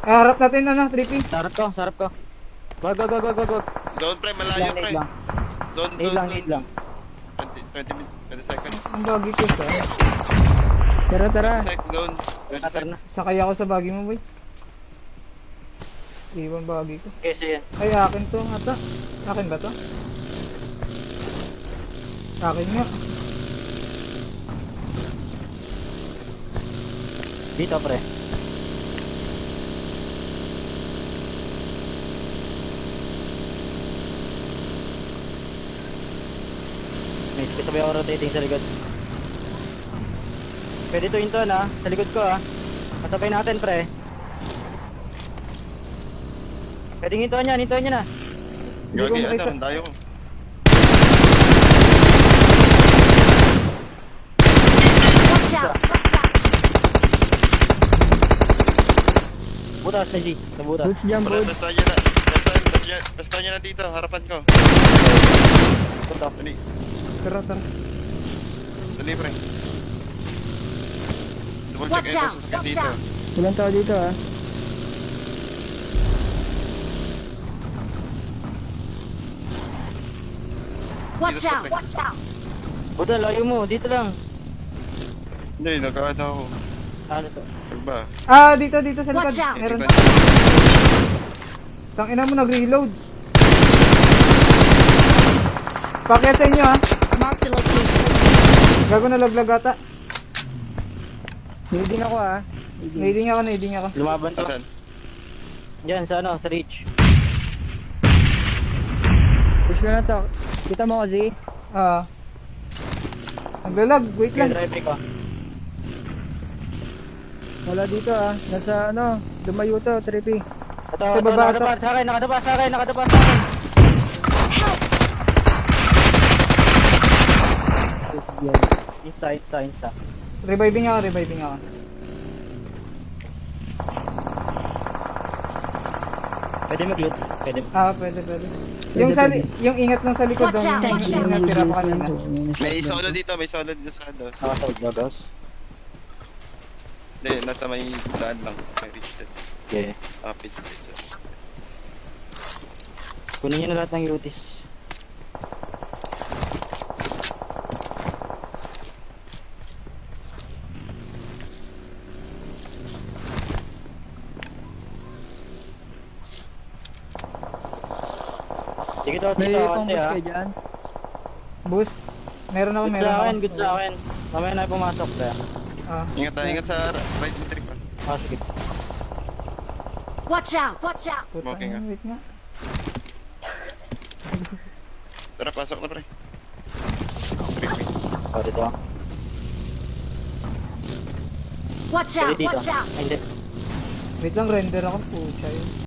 Harap natin ano, 3P. Sarap ko, sarap ko. Wag. Zone pre, malayo pre. Nade lang. Zone, Nade lang, nade lang. 20 seconds. Ang bagi ko sa. Tara. 20 seconds, zone. 20 Tatar seconds. na. Sakay ako sa bagi mo, boy. Iwan bagi ko. Kasi yan. Ay, akin to ata. Akin ba to? Akin nga. Dito pre. May sabay ako rotating sa likod. Pwede to into na, sa likod ko Masabay natin pre. Pwedeng hintuan niya na. Gagi, Hindi ko ano, dayo ko. Watch out! Butas na G, sa butas. Boots dyan, Pre, boots. basta niya na dito, harapan ko. Punta. Dali, Tara. dali pre. Double check Watch yung out, boses ka watch dito. out. Ilan tao dito Watch Dito, out! pre. Watch out! Buta, layo mo, dito lang. Hindi, nagkaano ako. Ano sa? Diba? Dito sa likod. Watch out. Meron. Tangina mo nag-reload. Pakyat sa inyo Mark the location. Gago na laglag ata. Leading ako Nading ako. Lumaban to. Asan? Diyan, sa sa reach. Push ko na to. Kita mo ko, Z? Naglalag, wait Okay, lang. drive ko. Wala dito Nasa lumayo to, 3P. Ito, Sa baba, nakadapa sa akin, nakadapa sa akin. Yan. Insta. Reviving ako. Pwede mag-loot. Pwede. Pwede. Yung ingat lang sa likod Watch out, yung watch out. natira pa kanina. May solo dito sa ano. Nakasawag na, boss. Hindi, nasa may daan lang. May reach that. Okay. Kapit. Kunin nyo na lahat ng UTs. Sige to, May dito, pang konti push kayo dyan. Boost. Meron ako. Good sa akin. Mamaya na pumasok pre. Ingat sa right mo trip. Sige. Watch out! Watch out! Smoking nga. Wait nga. Tara, pasok na pre. Dito. Watch Pwede out! dito. Watch out! Ay, hindi. Wait lang, render ako. Pucha yun.